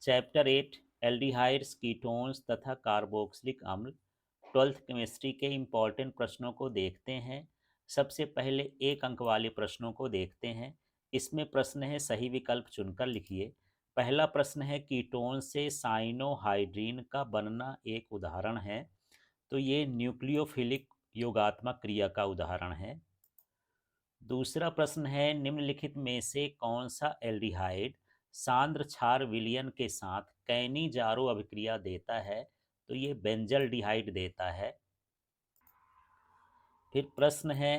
Chapter 8 aldehydes ketones तथा carboxylic अम्ल 12th chemistry के इम्पॉर्टेंट प्रश्नों को देखते हैं। सबसे पहले एक अंक वाले प्रश्नों को देखते हैं। इसमें प्रश्न है सही विकल्प चुनकर लिखिए। पहला प्रश्न है कीटोन से साइनोहाइड्रीन का बनना एक उदाहरण है। तो ये न्यूक्लियोफिलिक योगात्मक क्रिया का उदाहरण है। दूसरा प्रश्न है निम्नलिखित में से कौन सा एल्डिहाइड सांद्र क्षार विलयन के साथ कैनिजारो अभिक्रिया देता है। तो ये बेंजल्डिहाइड देता है। फिर प्रश्न है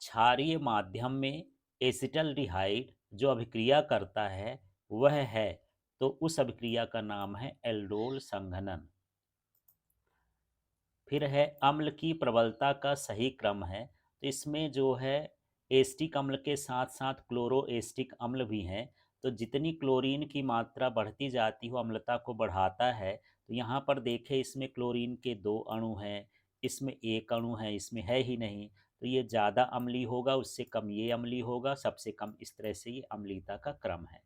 क्षारीय माध्यम में एसिटल्डिहाइड जो अभिक्रिया करता है वह है। तो उस अभिक्रिया का नाम है एल्डोल संघनन। फिर है अम्ल की प्रबलता का सही क्रम है। तो इसमें जो है एस्टिक अम्ल के साथ साथ क्लोरो एस्टिक अम्ल भी हैं। तो जितनी क्लोरीन की मात्रा बढ़ती जाती हो अम्लता को बढ़ाता है। तो यहाँ पर देखें इसमें क्लोरीन के 2 अणु हैं, इसमें 1 अणु है, इसमें है ही नहीं। तो ये ज़्यादा अम्लीय होगा, उससे कम ये अम्लीय होगा, सबसे कम, इस तरह से ये अम्लीयता का क्रम है।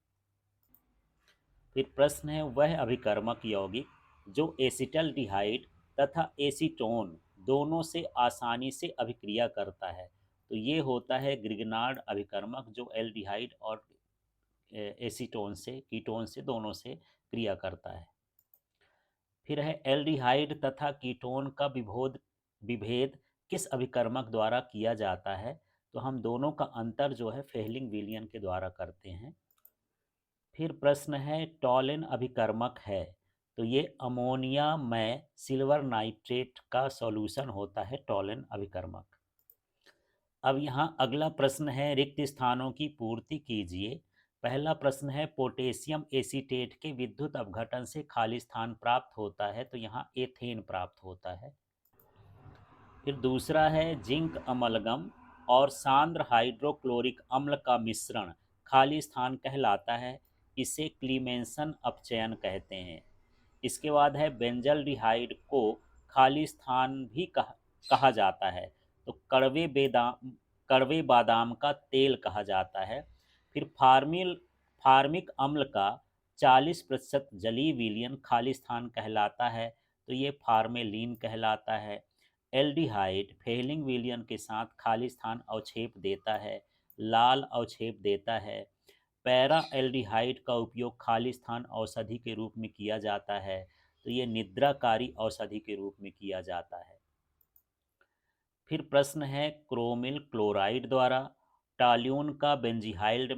फिर प्रश्न है वह अभिकर्मक यौगिक जो एसिटल्डिहाइड तथा एसीटोन दोनों से आसानी से अभिक्रिया करता है। तो ये होता है ग्रिग्नार्ड अभिकर्मक जो एल्डिहाइड और एसीटोन से कीटोन से दोनों से क्रिया करता है। फिर है एल्डिहाइड तथा कीटोन का विभेद किस अभिकर्मक द्वारा किया जाता है। तो हम दोनों का अंतर जो है फेहलिंग विलयन के द्वारा करते हैं। फिर प्रश्न है टॉलिन अभिकर्मक है। तो ये अमोनिया में सिल्वर नाइट्रेट का सॉल्यूशन होता है टॉलिन अभिकर्मक। अब यहाँ अगला प्रश्न है रिक्त स्थानों की पूर्ति कीजिए। पहला प्रश्न है पोटेशियम एसीटेट के विद्युत अपघटन से खाली स्थान प्राप्त होता है। तो यहाँ एथेन प्राप्त होता है। फिर दूसरा है जिंक अमलगम और सांद्र हाइड्रोक्लोरिक अम्ल का मिश्रण खाली स्थान कहलाता है। इसे क्लीमेंसन अपचयन कहते हैं। इसके बाद है बेंजल्डिहाइड को खाली स्थान भी कहा जाता है। तो कड़वे बादाम का तेल कहा जाता है। फिर फार्मिक अम्ल का 40% जलीय विलयन खाली स्थान कहलाता है। तो ये फार्मेलिन कहलाता है। एल्डिहाइड फेहलिंग विलयन के साथ खाली स्थान अवक्षेप देता है, लाल अवक्षेप देता है। पैरा एल्डिहाइड का उपयोग खाली स्थान औषधि के रूप में किया जाता है। तो ये निद्राकारी औषधि के रूप में किया जाता है। फिर प्रश्न है क्रोमिल क्लोराइड द्वारा टाल्यून का बेंजल्डिहाइड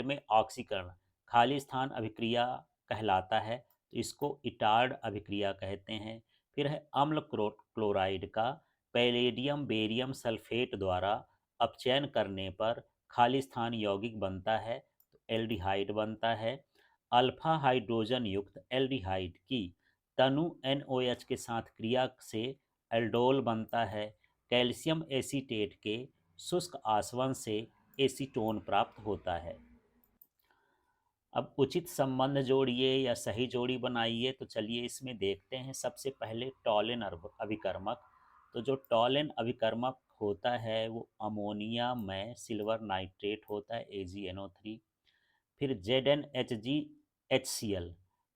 में ऑक्सीकरण खाली स्थान अभिक्रिया कहलाता है। तो इसको इटार्ड अभिक्रिया कहते हैं। फिर है अम्ल क्लोराइड का पैलेडियम बेरियम सल्फेट द्वारा अपचयन करने पर खाली स्थान यौगिक बनता है। तो एल्डिहाइड बनता है। अल्फा हाइड्रोजन युक्त एल्डिहाइड की तनु NOH के साथ क्रिया से एल्डोल बनता है। कैल्शियम एसीटेट के शुष्क आसवन से एसीटोन प्राप्त होता है। अब उचित संबंध जोड़िए या सही जोड़ी बनाइए। तो चलिए इसमें देखते हैं। सबसे पहले टॉलिन अभिकर्मक। तो जो टॉलिन अभिकर्मक होता है वो अमोनिया में सिल्वर नाइट्रेट होता है AgNO3। फिर ZnHgHCl।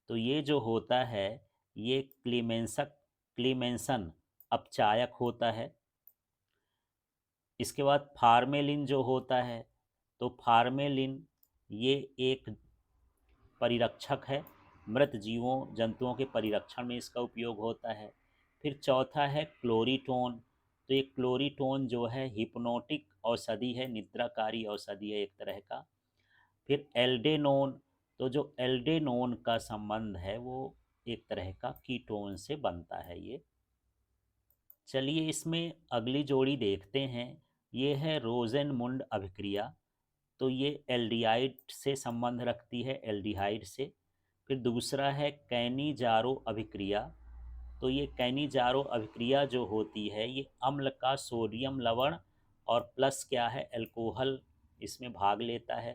तो ये जो होता है ये क्लीमेंसन अपचायक होता है। इसके बाद फार्मेलिन जो होता है तो फार्मेलिन ये एक परिरक्षक है। मृत जीवों जंतुओं के परिरक्षण में इसका उपयोग होता है। फिर चौथा है क्लोरीटोन। तो ये क्लोरीटोन जो है हिप्नोटिक औषधि है, निद्राकारी औषधि है एक तरह का। फिर एल्डेनोन। तो जो एल्डेनोन का संबंध है वो एक तरह का कीटोन से बनता है ये। चलिए इसमें अगली जोड़ी देखते हैं। ये है रोजेनमुंड अभिक्रिया। तो ये एल्डिहाइड से संबंध रखती है, एल्डिहाइड से। फिर दूसरा है कैनिजारो अभिक्रिया। तो ये कैनिजारो अभिक्रिया जो होती है ये अम्ल का सोडियम लवण और प्लस क्या है अल्कोहल इसमें भाग लेता है।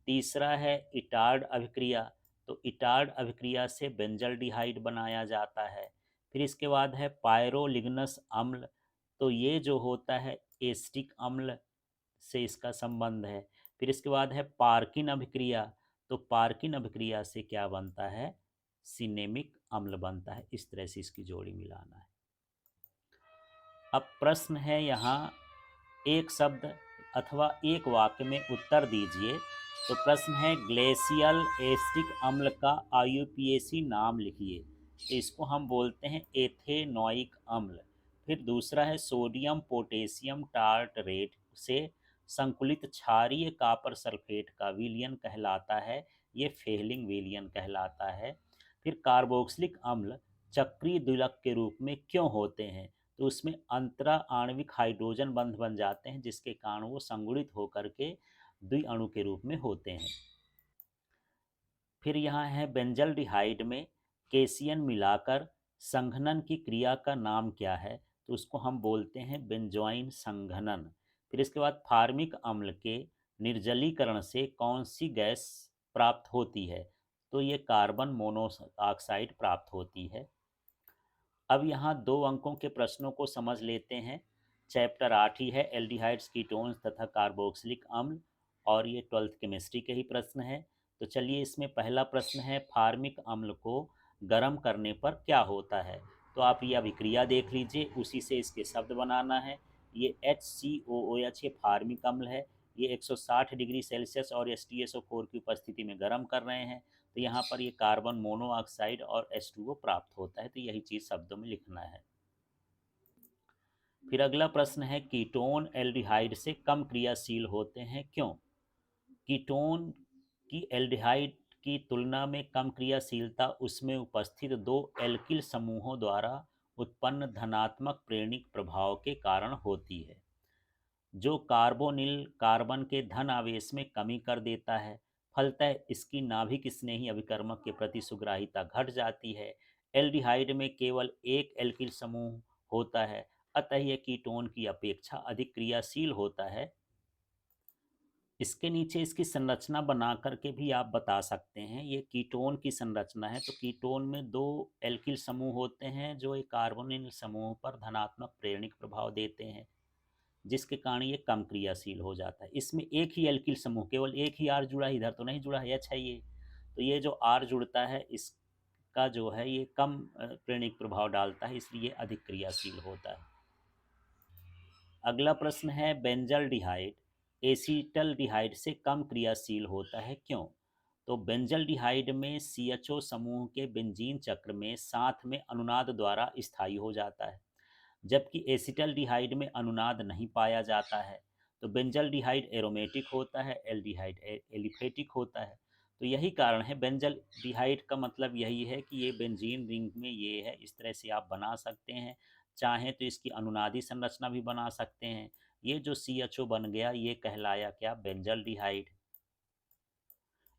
तीसरा है इटार्ड अभिक्रिया। तो इटार्ड अभिक्रिया से बेंजल्डिहाइड बनाया जाता है। फिर इसके बाद है पायरोलिग्नस अम्ल। तो ये जो होता है एस्टिक अम्ल से इसका संबंध है। फिर इसके बाद है पार्किन अभिक्रिया। तो पार्किन अभिक्रिया से क्या बनता है, सिनेमिक अम्ल बनता है। इस तरह से इसकी जोड़ी मिलाना है। अब प्रश्न है यहाँ, एक शब्द अथवा एक वाक्य में उत्तर दीजिए। तो प्रश्न है, ग्लेशियल एसिटिक अम्ल का आईयूपीएसी नाम लिखिए। तो इसको हम बोलते हैं एथेनॉइक अम्ल। फिर दूसरा है, सोडियम पोटेशियम टार्टरेट से संकुलित क्षारीय कॉपर सल्फेट का विलयन कहलाता है, ये फेहलिंग विलयन कहलाता है। फिर कार्बोक्सिलिक अम्ल चक्रीय द्विलक के रूप में क्यों होते हैं, तो उसमें अंतरा आणविक हाइड्रोजन बंध बन जाते हैं, जिसके कारण वो संगुणित होकर के द्विअणु के रूप में होते हैं। फिर यहाँ है, बेंजल्डिहाइड में केसियन मिलाकर संघनन की क्रिया का नाम क्या है, तो उसको हम बोलते हैं बेंजोइन संघनन। फिर इसके बाद, फार्मिक अम्ल के निर्जलीकरण से कौन सी गैस प्राप्त होती है, तो ये कार्बन मोनोऑक्साइड प्राप्त होती है। अब यहाँ 2 अंकों के प्रश्नों को समझ लेते हैं। चैप्टर 8 ही है, एल्डिहाइड्स, कीटोन्स तथा कार्बोक्सिलिक अम्ल, और ये 12th केमिस्ट्री के ही प्रश्न है। तो चलिए, इसमें पहला प्रश्न है, फार्मिक अम्ल को गर्म करने पर क्या होता है। तो आप ये अभिक्रिया देख लीजिए, उसी से इसके शब्द बनाना है। ये HCOOH ये फार्मिक अम्ल है। ये 160 डिग्री सेल्सियस और StSO4 की उपस्थिति में गर्म कर रहे हैं। तो यहाँ पर ये कार्बन मोनोऑक्साइड और H2O प्राप्त होता है। तो यही चीज़ शब्दों में लिखना है। फिर अगला प्रश्न है, कीटोन एल्डिहाइड से कम क्रियाशील होते हैं, क्यों। कीटोन की एल्डिहाइड की तुलना में कम क्रियाशीलता उसमें उपस्थित 2 एल्किल समूहों द्वारा उत्पन्न धनात्मक प्रेरणिक प्रभाव के कारण होती है, जो कार्बोनिल कार्बन के धन आवेश में कमी कर देता है। फलतः इसकी नाभिक स्नेही अभिकर्मक के प्रति सुग्राहिता घट जाती है। एल्डिहाइड में केवल एक एल्किल समूह होता है, अतः यह कीटोन की अपेक्षा अधिक क्रियाशील होता है। इसके नीचे इसकी संरचना बना करके भी आप बता सकते हैं। ये कीटोन की संरचना है। तो कीटोन में 2 एल्किल समूह होते हैं, जो एक कार्बोनिल समूह पर धनात्मक प्रेरणिक प्रभाव देते हैं, जिसके कारण ये कम क्रियाशील हो जाता है। इसमें एक ही एल्किल समूह, केवल एक ही आर जुड़ा है, इधर तो नहीं जुड़ा है, एच है ये। तो ये जो आर जुड़ता है, इसका जो है ये कम प्रेरणिक प्रभाव डालता है, इसलिए अधिक क्रियाशील होता है। अगला प्रश्न है, बेंजल्डिहाइड एसीटल्डिहाइड से कम क्रियाशील होता है, क्यों। तो बेंजल्डिहाइड में CHO समूह के बेंजीन चक्र में साथ में अनुनाद द्वारा स्थायी हो जाता है, जबकि एसिटल्डिहाइड में अनुनाद नहीं पाया जाता है। तो बेंजल्डिहाइड एरोमेटिक होता है, एल्डिहाइड एलिफेटिक होता है। तो यही कारण है, बेंजल्डिहाइड का मतलब यही है कि ये बेंजीन रिंग में ये है। इस तरह से आप बना सकते हैं। चाहें तो इसकी अनुनादी संरचना भी बना सकते हैं। ये जो CHO बन गया, ये कहलाया क्या, बेंजल्डिहाइड।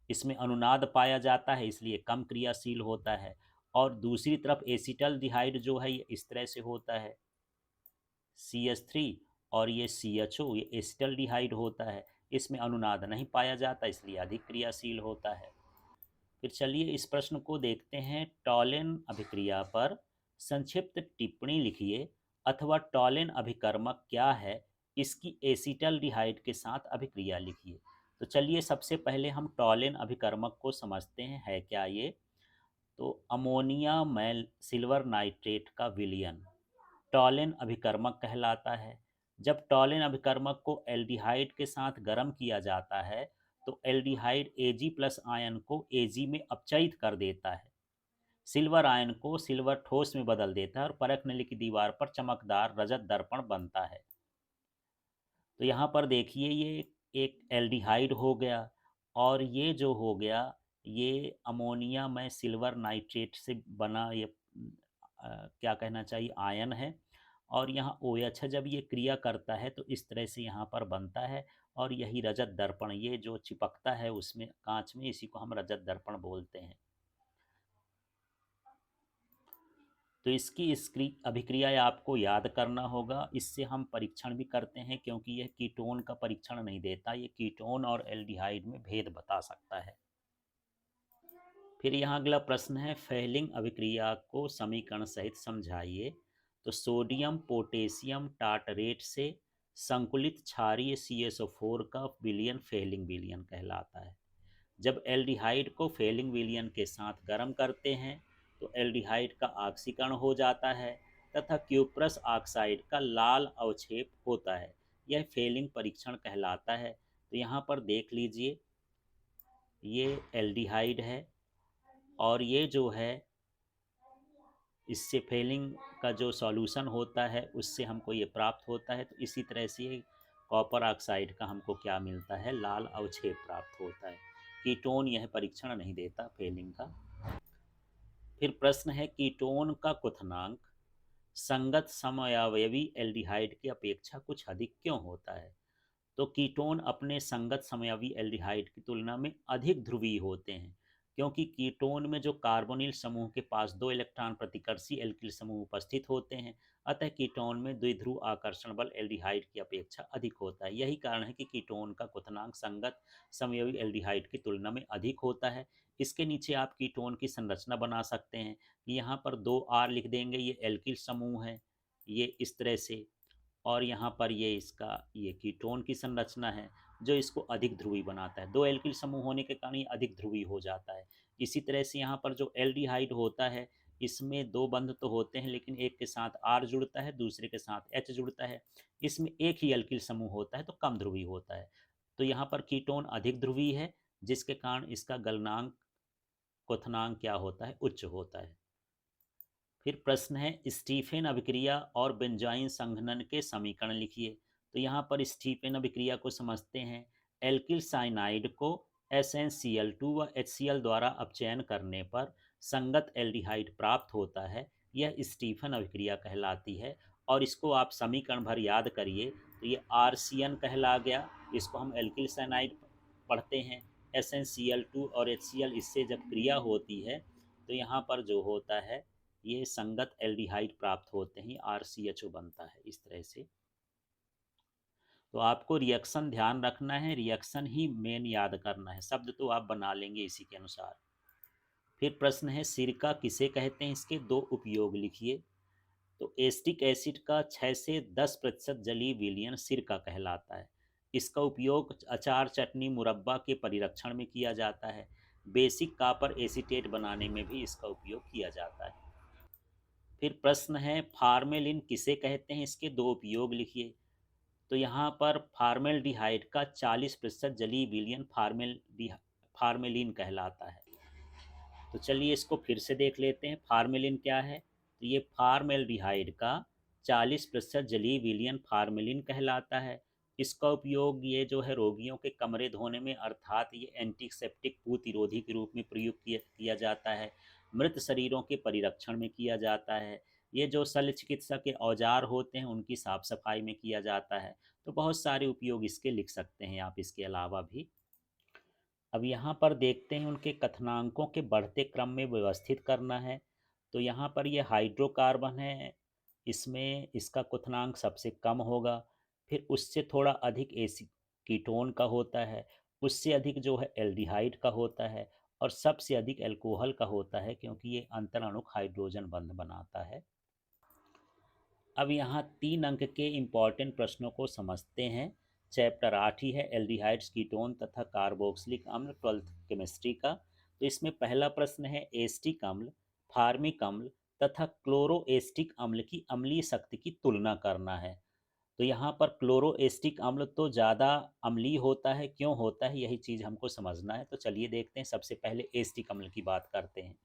इसमें अनुनाद पाया जाता है, इसलिए कम क्रियाशील होता है। और दूसरी तरफ एसिटल्डिहाइड जो है, ये इस तरह से होता है, CH3, और ये CHO, ये एसिटल्डिहाइड होता है। इसमें अनुनाद नहीं पाया जाता, इसलिए अधिक क्रियाशील होता है। फिर चलिए इस प्रश्न को देखते हैं। टॉलेन अभिक्रिया पर संक्षिप्त टिप्पणी लिखिए, अथवा टॉलेन अभिकर्मक क्या है, इसकी एसिटल्डिहाइड के साथ अभिक्रिया लिखिए। तो चलिए, सबसे पहले हम टॉलेन अभिकर्मक को समझते हैं, है क्या ये। तो अमोनिया मैल सिल्वर नाइट्रेट का विलयन टॉलेन अभिकर्मक कहलाता है। जब टॉलेन अभिकर्मक को एल्डिहाइड के साथ गर्म किया जाता है, तो एल्डिहाइड Ag प्लस आयन को Ag में अपचयित कर देता है, सिल्वर आयन को सिल्वर ठोस में बदल देता है, और परख नली की दीवार पर चमकदार रजत दर्पण बनता है। तो यहाँ पर देखिए, ये एक एल्डिहाइड हो गया, और ये जो हो गया, ये अमोनिया में सिल्वर नाइट्रेट से बना ये क्या कहना चाहिए, आयन है। और यहाँ OH है। जब ये क्रिया करता है तो इस तरह से यहाँ पर बनता है, और यही रजत दर्पण, ये जो चिपकता है उसमें कांच में, इसी को हम रजत दर्पण बोलते हैं। तो इसकी अभिक्रिया आपको याद करना होगा। इससे हम परीक्षण भी करते हैं, क्योंकि यह कीटोन का परीक्षण नहीं देता, ये कीटोन और एल्डिहाइड में भेद बता सकता है। फिर यहाँ अगला प्रश्न है, फेहलिंग अभिक्रिया को समीकरण सहित समझाइए। तो सोडियम पोटेशियम टार्टरेट से संकुलित क्षारीय CSO4 का विलयन फेहलिंग विलयन कहलाता है। जब एल्डिहाइड को फेलिंग विलयन के साथ गर्म करते हैं तो एल्डिहाइड का ऑक्सीकरण हो जाता है तथा क्यूप्रस ऑक्साइड का लाल अवक्षेप होता है। यह फेलिंग परीक्षण कहलाता है। तो यहाँ पर देख लीजिए, ये एल्डिहाइड है और ये जो है इससे फेलिंग का जो सॉल्यूशन होता है उससे हमको ये प्राप्त होता है। तो इसी तरह से कॉपर ऑक्साइड का हमको क्या मिलता है, लाल अवक्षेप प्राप्त होता है। कीटोन यह परीक्षण नहीं देता फेलिंग का। फिर प्रश्न है, कीटोन का क्वथनांक संगत समअवयवी एल्डिहाइड की अपेक्षा कुछ अधिक क्यों होता है? तो कीटोन अपने संगत समयावी एल्डिहाइड की तुलना में अधिक ध्रुवीय होते हैं, क्योंकि कीटोन में जो कार्बोनिल समूह के पास दो इलेक्ट्रॉन प्रतिकर्षी एल्किल समूह उपस्थित होते हैं, अतः कीटोन में द्विध्रुव आकर्षण बल एल्डिहाइड की अपेक्षा अधिक होता है। यही कारण है कि कीटोन का क्वथनांक संगत समयावी एल्डिहाइड की तुलना में अधिक होता है। इसके नीचे आप कीटोन की संरचना बना सकते हैं कि यहाँ पर दो आर लिख देंगे, ये एल्किल समूह है, ये इस तरह से, और यहाँ पर ये इसका ये कीटोन की संरचना है जो इसको अधिक ध्रुवी बनाता है। दो एल्किल समूह होने के कारण ये अधिक ध्रुवी हो जाता है। इसी तरह से यहाँ पर जो एल्डिहाइड होता है इसमें दो बंध तो होते हैं, लेकिन एक के साथ आर जुड़ता है, दूसरे के साथ एच जुड़ता है। इसमें एक ही एल्किल समूह होता है तो कम ध्रुवी होता है। तो यहाँ पर कीटोन अधिक ध्रुवी है, जिसके कारण इसका गलनांक क्वथनांक क्या होता है, उच्च होता है। फिर प्रश्न है, स्टीफेन अभिक्रिया और बेंजाइन संघनन के समीकरण लिखिए। तो यहाँ पर स्टीफेन अभिक्रिया को समझते हैं। एल्किल साइनाइड को SnCl2 व HCl द्वारा अपचयन करने पर संगत एल्डिहाइड प्राप्त होता है। यह स्टीफन अभिक्रिया कहलाती है और इसको आप समीकरण भर याद करिए। तो ये RCN कहला गया, इसको हम एल्किल साइनाइड पढ़ते हैं। SnCl2 और HCl इससे जब क्रिया होती है तो यहाँ पर जो होता है ये संगत एल्डिहाइड प्राप्त होते हैं, RCHO बनता है इस तरह से। तो आपको रिएक्शन ध्यान रखना है, रिएक्शन ही मेन याद करना है, शब्द तो आप बना लेंगे इसी के अनुसार। फिर प्रश्न है, सिरका किसे कहते हैं, इसके दो उपयोग लिखिए। तो एस्टिक एसिड का 6 से 10% जलीय विलयन सिरका कहलाता है। इसका उपयोग अचार, चटनी, मुरब्बा के परिरक्षण में किया जाता है। बेसिक कापर एसीटेट बनाने में भी इसका उपयोग किया जाता है। फिर प्रश्न है, फार्मेलिन किसे कहते हैं, इसके दो उपयोग लिखिए। तो यहाँ पर फार्मेल्डिहाइड का 40% जलीय विलयन फार्मेलिन कहलाता है। तो चलिए इसको फिर से देख लेते हैं, फार्मेलिन क्या है। तो ये फार्मेल्डिहाइड का 40% जलीय विलयन फार्मेलिन कहलाता है। इसका उपयोग ये जो है रोगियों के कमरे धोने में, अर्थात ये एंटीसेप्टिक प्रतिरोधी के रूप में प्रयुक्त किया जाता है। मृत शरीरों के परिरक्षण में किया जाता है। ये जो शल्य चिकित्सा के औजार होते हैं उनकी साफ सफाई में किया जाता है। तो बहुत सारे उपयोग इसके लिख सकते हैं आप इसके अलावा भी। अब यहाँ पर देखते हैं उनके कथनांकों के बढ़ते क्रम में व्यवस्थित करना है। तो यहाँ पर ये हाइड्रोकार्बन है, इसमें इसका क्वथनांक सबसे कम होगा। फिर उससे थोड़ा अधिक एसी कीटोन का होता है, उससे अधिक जो है एल्डिहाइड का होता है, और सबसे अधिक एल्कोहल का होता है, क्योंकि ये अंतरणुक हाइड्रोजन बंध बनाता है। अब यहाँ 3 अंक के इम्पॉर्टेंट प्रश्नों को समझते हैं। चैप्टर 8 ही है, एल्डिहाइड्स, कीटोन तथा कार्बोक्सिलिक अम्ल, 12th केमिस्ट्री का। तो इसमें पहला प्रश्न है, एस्टिक अम्ल, फार्मिक अम्ल तथा क्लोरो एस्टिक अम्ल की अम्लीय शक्ति की तुलना करना है। तो यहाँ पर क्लोरो एस्टिक अम्ल तो ज़्यादा अम्लीय होता है, क्यों होता है यही चीज़ हमको समझना है। तो चलिए देखते हैं, सबसे पहले एस्टिक अम्ल की बात करते हैं।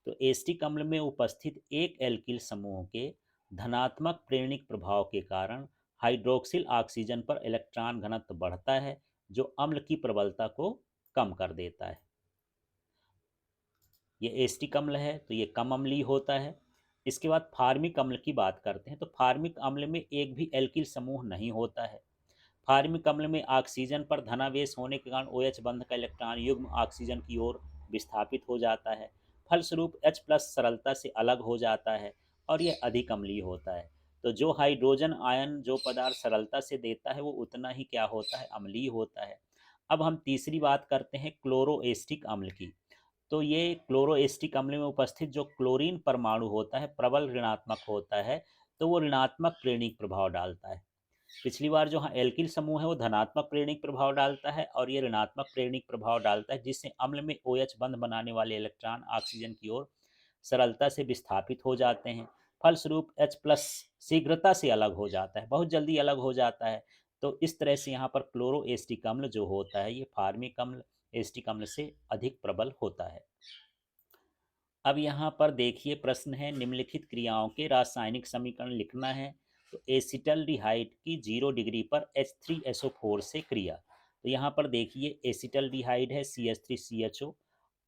तो एस्टिक अम्ल में उपस्थित एक एल्किल समूह के धनात्मक प्रेरणिक प्रभाव के कारण हाइड्रोक्सिल ऑक्सीजन पर इलेक्ट्रॉन घनत्व बढ़ता है, जो अम्ल की प्रबलता को कम कर देता है। ये एस्टिक अम्ल है तो ये कम अम्लीय होता है। इसके बाद फार्मिक अम्ल की बात करते हैं। तो फार्मिक अम्ल में एक भी एल्किल समूह नहीं होता है। फार्मिक अम्ल में ऑक्सीजन पर धनावेश होने के कारण OH बंध का इलेक्ट्रॉन युग्म ऑक्सीजन की ओर विस्थापित हो जाता है। फलस्वरूप H+ सरलता से अलग हो जाता है और यह अधिक अम्लीय होता है। तो जो हाइड्रोजन आयन जो पदार्थ सरलता से देता है वो उतना ही क्या होता है, अम्लीय होता है। अब हम तीसरी बात करते हैं क्लोरोएस्टिक अम्ल की। तो ये क्लोरोएस्टिक अम्ल में उपस्थित जो क्लोरीन परमाणु होता है प्रबल ऋणात्मक होता है, तो वो ऋणात्मक प्रेरणिक प्रभाव डालता है। पिछली बार जो हाँ एल्किल समूह है वो धनात्मक प्रेरणिक प्रभाव डालता है और ये ऋणात्मक प्रेरणिक प्रभाव डालता है, जिससे अम्ल में OH बंध बनाने वाले इलेक्ट्रॉन ऑक्सीजन की ओर सरलता से विस्थापित हो जाते हैं। फलस्वरूप H+ शीघ्रता से अलग हो जाता है, बहुत जल्दी अलग हो जाता है। तो इस तरह से यहाँ पर क्लोरो एस्टिक अम्ल जो होता है ये फार्मिक अम्ल एस्टिक अम्ल से अधिक प्रबल होता है। अब यहाँ पर देखिए प्रश्न है, निम्नलिखित क्रियाओं के रासायनिक समीकरण लिखना है। तो एसिटल्डिहाइड की 0 डिग्री पर H3SO4 से क्रिया। तो यहाँ पर देखिए एसिटल्डिहाइड है CH3CHO,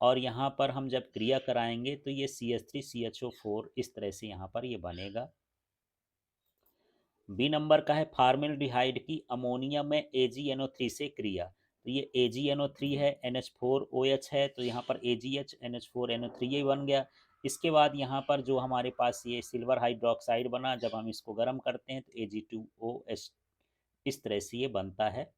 और यहाँ पर हम जब क्रिया कराएंगे तो ये CH3CHO4 इस तरह से यहाँ पर ये बनेगा। बी नंबर का है फार्मेल्डिहाइड की अमोनिया में AgNO3 से क्रिया। तो ये AgNO3 है, NH4OH है, तो यहाँ पर AgH NH4NO3 ये बन गया। इसके बाद यहाँ पर जो हमारे पास ये सिल्वर हाइड्रोक्साइड बना, जब हम इसको गर्म करते हैं तो Ag2OH इस तरह से ये बनता है।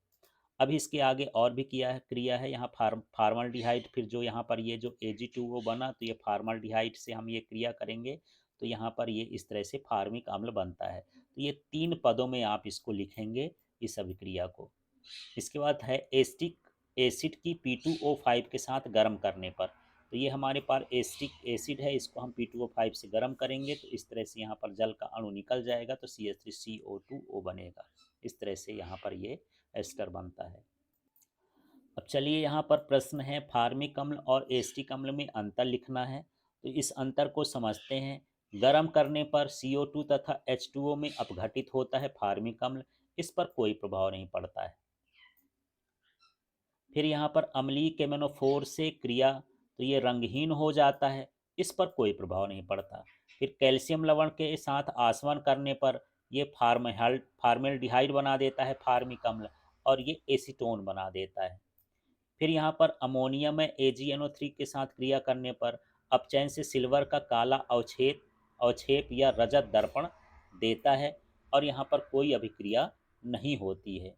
अभी इसके आगे और भी क्रिया है यहाँ फार्मल्डिहाइड, फिर जो यहाँ पर ये जो Ag2O बना तो ये फार्मल्डिहाइड से हम ये क्रिया करेंगे तो यहाँ पर ये इस तरह से फार्मिक अम्ल बनता है। तो ये 3 पदों में आप इसको लिखेंगे इस अभिक्रिया को। इसके बाद है एस्टिक एसिड की P2O5 के साथ गर्म करने पर। तो ये हमारे पास एस्टिक एसिड है, इसको हम P2O5 से गर्म करेंगे तो इस तरह से यहाँ पर जल का अणु निकल जाएगा तो CH3CO2O बनेगा। इस तरह से यहाँ पर ये एस्टर बनता है। अब चलिए यहाँ पर प्रश्न है, फार्मिक अम्ल और एस्टिक अम्ल में अंतर लिखना है। तो इस अंतर को समझते हैं। गर्म करने पर CO2 तथा H2O में अपघटित होता है फार्मिक अम्ल, इस पर कोई प्रभाव नहीं पड़ता है। फिर यहाँ पर अम्लीय केमेनोफोर से क्रिया, तो ये रंगहीन हो जाता है, इस पर कोई प्रभाव नहीं पड़ता। फिर कैल्शियम लवण के साथ आसवन करने पर ये फार्मेल्डिहाइड बना देता है फार्मिक अम्ल, और ये एसीटोन बना देता है। फिर यहाँ पर अमोनियम में AgNO3 के साथ क्रिया करने पर अपचयन से सिल्वर का काला अवक्षेप अवक्षेप या रजत दर्पण देता है, और यहाँ पर कोई अभिक्रिया नहीं होती है।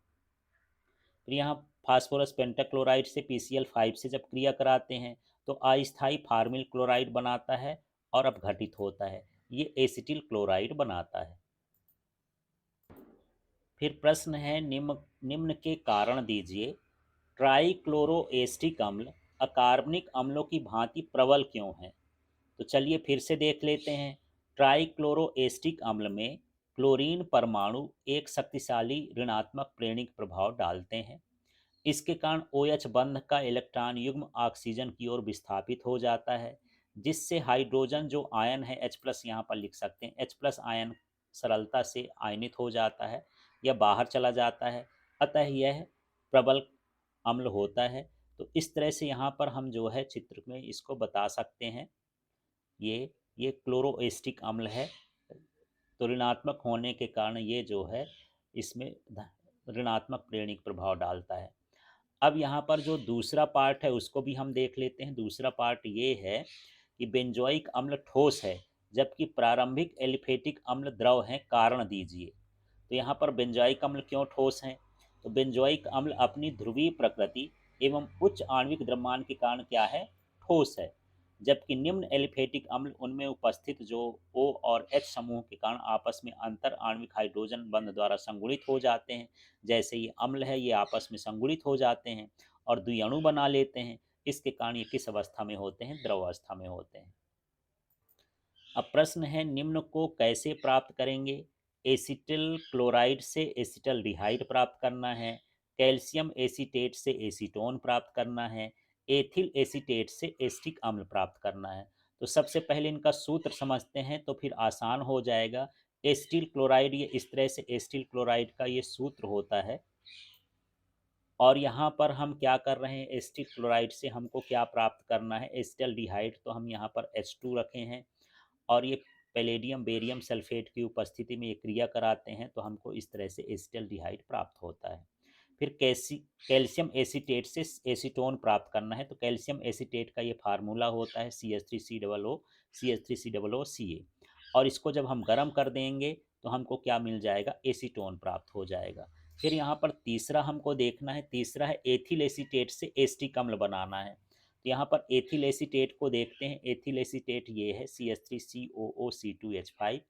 फिर यहाँ फास्फोरस पेंटाक्लोराइड से PCl5 से जब क्रिया कराते हैं तो अस्थायी फार्मिल क्लोराइड बनाता है और अपघटित होता है, ये एसिटिल क्लोराइड बनाता है। फिर प्रश्न है, निम्न निम्न के कारण दीजिए। ट्राइक्लोरोएस्टिक अम्ल अकार्बनिक अम्लों की भांति प्रबल क्यों है? तो चलिए फिर से देख लेते हैं। ट्राइक्लोरोएस्टिक अम्ल में क्लोरीन परमाणु एक शक्तिशाली ऋणात्मक प्रेरणिक प्रभाव डालते हैं। इसके कारण OH बंध का इलेक्ट्रॉन युग्म ऑक्सीजन की ओर विस्थापित हो जाता है, जिससे हाइड्रोजन जो आयन है H+ यहाँ पर लिख सकते हैं, H+ आयन सरलता से आयनित हो जाता है या बाहर चला जाता है, अतः यह प्रबल अम्ल होता है। तो इस तरह से यहाँ पर हम जो है चित्र में इसको बता सकते हैं। ये क्लोरोएस्टिक अम्ल है, तो ऋणात्मक होने के कारण ये जो है इसमें ऋणात्मक प्रेरणिक प्रभाव डालता है। अब यहाँ पर जो दूसरा पार्ट है उसको भी हम देख लेते हैं। दूसरा पार्ट ये है कि बेंजोइक अम्ल ठोस है जबकि प्रारंभिक एलिफेटिक अम्ल द्रव है, कारण दीजिए। तो यहाँ पर बेंजोइक अम्ल क्यों ठोस हैं? तो बेंजोइक अम्ल अपनी ध्रुवीय प्रकृति एवं उच्च आणविक द्रव्यमान के कारण क्या है? ठोस है। जबकि निम्न एलिफेटिक अम्ल उनमें उपस्थित जो O और H समूह के कारण आपस में अंतर आणविक हाइड्रोजन बंध द्वारा संगुणित हो जाते हैं। जैसे ये अम्ल है, ये आपस में संगुणित हो जाते हैं और द्विअणु बना लेते हैं। इसके कारण ये किस अवस्था में होते हैं? द्रव अवस्था में होते हैं। अब प्रश्न है, निम्न को कैसे प्राप्त करेंगे? एसिटिल क्लोराइड से एसिटल्डिहाइड प्राप्त करना है, कैल्शियम एसीटेट से एसीटोन प्राप्त करना है, एथिल एसीटेट से एस्टिक अम्ल प्राप्त करना है। तो सबसे पहले इनका सूत्र समझते हैं तो फिर आसान हो जाएगा। एस्टिल क्लोराइड, ये इस तरह से एस्टिल क्लोराइड का ये सूत्र होता है। और यहाँ पर हम क्या कर रहे हैं, एस्टिल क्लोराइड से हमको क्या प्राप्त करना है? एसिटल्डिहाइड, तो हम यहाँ पर H2 रखे हैं और ये पैलेडियम बेरियम सल्फेट की उपस्थिति में ये क्रिया कराते हैं तो हमको इस तरह से एसिटल्डिहाइड प्राप्त होता है। फिर कैल्शियम एसीटेट से एसीटोन प्राप्त करना है, तो कैल्शियम एसीटेट का ये फार्मूला होता है CH3COO और इसको जब हम गर्म कर देंगे तो हमको क्या मिल जाएगा? एसीटोन प्राप्त हो जाएगा। फिर यहाँ पर तीसरा हमको देखना है, तीसरा है एथिल एसीटेट से एस्टिक अम्ल बनाना है। तो यहाँ पर एथिल एसीटेट को देखते हैं। एथिल एसीटेट ये है CH3COO C2H5,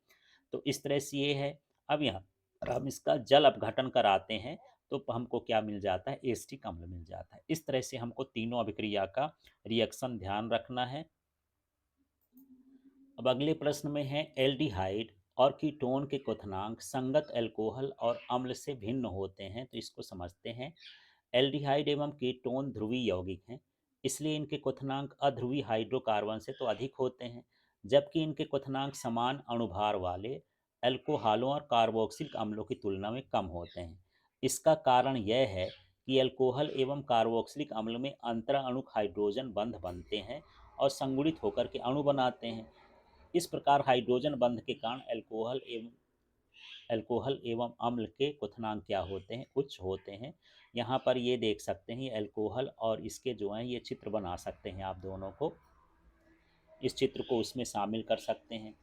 तो इस तरह से ये है। अब यहाँ और हम इसका जल अपघटन कराते हैं तो हमको क्या मिल जाता है, एस्टिक अम्ल मिल जाता है। इस तरह से हमको तीनों अभिक्रिया का रिएक्शन ध्यान रखना है। अब अगले प्रश्न में है, एल्डिहाइड और कीटोन के क्वथनांक संगत अल्कोहल और अम्ल से भिन्न होते हैं, तो इसको समझते हैं। एल्डिहाइड एवं कीटोन ध्रुवीय यौगिक हैं, इसलिए इनके क्वथनांक अध्रुवीय हाइड्रोकार्बन से तो अधिक होते हैं, जबकि इनके क्वथनांक समान अणुभार वाले अल्कोहलों और कार्बोक्सिलिक अम्लों की तुलना में कम होते हैं। इसका कारण यह है कि अल्कोहल एवं कार्बोक्सिलिक अम्ल में अंतरा अणुक हाइड्रोजन बंध बनते हैं और संगुणित होकर के अणु बनाते हैं। इस प्रकार हाइड्रोजन बंध के कारण अल्कोहल एवं अम्ल के क्वथनांक क्या होते हैं, उच्च होते हैं। यहाँ पर ये देख सकते हैं, अल्कोहल और इसके जो हैं ये चित्र बना सकते हैं आप दोनों को, इस चित्र को उसमें शामिल कर सकते हैं।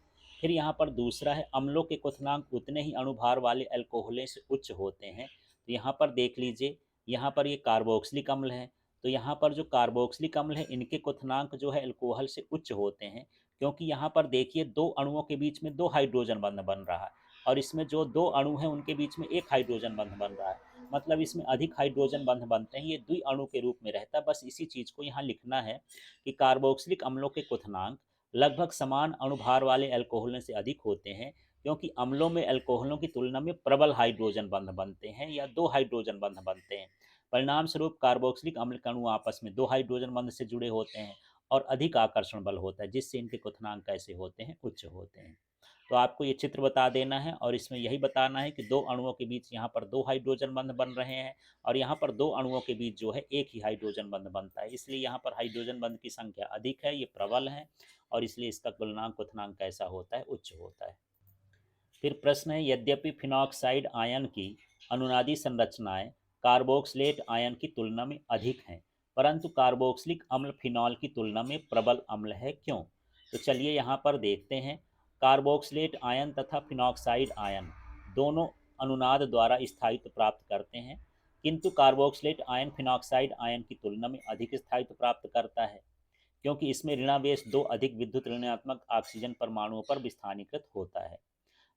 फिर यहाँ पर दूसरा है, अम्लों के क्वथनांक उतने ही अणुभार वाले अल्कोहलों से उच्च होते हैं। तो यहाँ पर देख लीजिए, यहाँ पर ये कार्बोक्सिलिक अम्ल है, तो यहाँ पर जो कार्बोक्सिलिक अम्ल है इनके क्वथनांक जो है अल्कोहल से उच्च होते हैं, क्योंकि यहाँ पर देखिए दो अणुओं के बीच में दो हाइड्रोजन बंध बन रहा है, और इसमें जो दो अणु हैं उनके बीच में एक हाइड्रोजन बंध बन रहा है, मतलब इसमें अधिक हाइड्रोजन बंध बनते हैं, ये द्वि अणु के रूप में रहता है। बस इसी चीज़ को यहाँ लिखना है कि कार्बोक्सिलिक अम्लों के क्वथनांक लगभग समान अणुभार वाले अल्कोहलों से अधिक होते हैं, क्योंकि अम्लों में अल्कोहलों की तुलना में प्रबल हाइड्रोजन बंध बनते हैं या दो हाइड्रोजन बंध बनते हैं। परिणाम स्वरूप कार्बोक्सिलिक अम्ल के अणु आपस में दो हाइड्रोजन बंध से जुड़े होते हैं और अधिक आकर्षण बल होता है, जिससे इनके क्वथनांक कैसे होते हैं, उच्च होते हैं। तो आपको ये चित्र बता देना है और इसमें यही बताना है कि दो अणुओं के बीच यहाँ पर दो हाइड्रोजन बंध बन रहे हैं और यहाँ पर दो अणुओं के बीच जो है एक ही हाइड्रोजन बंध बनता है, इसलिए यहाँ पर हाइड्रोजन बंध की संख्या अधिक है, ये प्रबल है, और इसलिए इसका तुलनांक क्वथनांक कैसा होता है, उच्च होता है। फिर प्रश्न है, यद्यपि फिनॉक्साइड आयन की अनुनादी संरचनाएं कार्बोक्सिलेट आयन की तुलना में अधिक हैं, परंतु कार्बोक्सिलिक अम्ल फिनॉल की तुलना में प्रबल अम्ल है, क्यों? तो चलिए यहाँ पर देखते हैं। कार्बोक्सिलेट आयन तथा फिनॉक्साइड आयन दोनों अनुनाद द्वारा स्थायित्व प्राप्त करते हैं, किंतु कार्बोक्सिलेट आयन फिनॉक्साइड आयन की तुलना में अधिक स्थायित्व प्राप्त करता है, क्योंकि इसमें ऋणावेश दो अधिक विद्युत ऋणात्मक ऑक्सीजन परमाणुओं पर विस्थानीकृत होता है,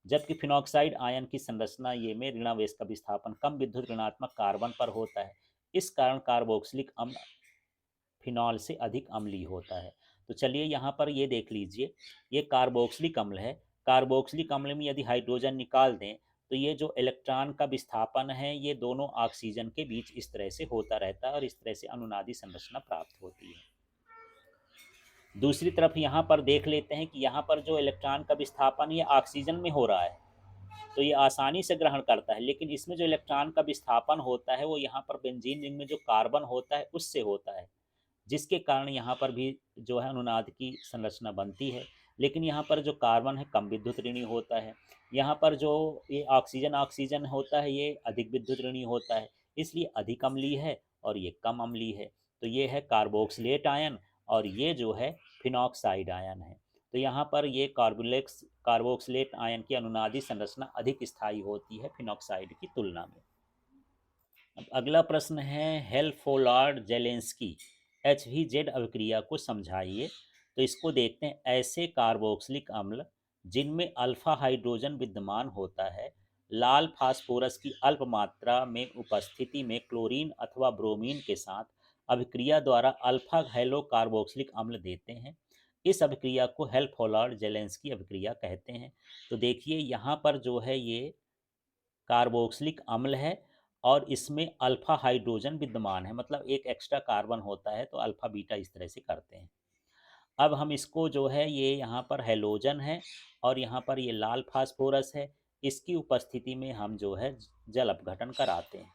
जबकि फिनॉक्साइड आयन की संरचना ये में ऋणावेश का विस्थापन कम विद्युत ऋणात्मक कार्बन पर होता है। इस कारण कार्बोक्सिलिक अम्ल फिनॉल से अधिक अम्लीय होता है। तो चलिए यहाँ पर ये देख लीजिए, ये कार्बोक्सिलिक अम्ल है। कार्बोक्सिलिक अम्ल में यदि हाइड्रोजन निकाल दें तो ये जो इलेक्ट्रॉन का विस्थापन है ये दोनों ऑक्सीजन के बीच इस तरह से होता रहता है और इस तरह से अनुनादी संरचना प्राप्त होती है। दूसरी तरफ यहाँ पर देख लेते हैं कि यहाँ पर जो इलेक्ट्रॉन का विस्थापन ये ऑक्सीजन में हो रहा है, तो ये आसानी से ग्रहण करता है, लेकिन इसमें जो इलेक्ट्रॉन का विस्थापन होता है वो यहाँ पर बेंजीन रिंग में जो कार्बन होता है उससे होता है, जिसके कारण यहाँ पर भी जो है अनुनाद की संरचना बनती है। लेकिन यहाँ पर जो कार्बन है कम विद्युत ऋणी होता है, यहाँ पर जो ये ऑक्सीजन ऑक्सीजन होता है ये अधिक विद्युत ऋणी होता है, इसलिए अधिक अम्लीय है और ये कम अम्लीय है। तो ये है कार्बोक्सिलेट आयन और ये जो है फिनॉक्साइड आयन है। तो यहाँ पर ये कार्बोक्सिलेट आयन की अनुनादी संरचना अधिक स्थायी होती है फिनॉक्साइड की तुलना में। अब अगला प्रश्न है, हेल्फोलार्ड जेलेंस्की HVZ अभिक्रिया को समझाइए। तो इसको देखते हैं। ऐसे कार्बोक्सिलिक अम्ल जिनमें अल्फा हाइड्रोजन विद्यमान होता है लाल फास्फोरस की अल्प मात्रा में उपस्थिति में क्लोरीन अथवा ब्रोमीन के साथ अभिक्रिया द्वारा अल्फा हेलो कार्बोक्सिलिक अम्ल देते हैं। इस अभिक्रिया को हेल्फोलार्ड जेलेंस्की अभिक्रिया कहते हैं। तो देखिए यहाँ पर जो है ये कार्बोक्सिलिक अम्ल है और इसमें अल्फा हाइड्रोजन विद्यमान है, मतलब एक एक्स्ट्रा कार्बन होता है, तो अल्फा बीटा इस तरह से करते हैं। अब हम इसको जो है ये यहाँ पर हेलोजन है और यहाँ पर ये लाल फास्फोरस है, इसकी उपस्थिति में हम जो है जल अपघटन कराते हैं।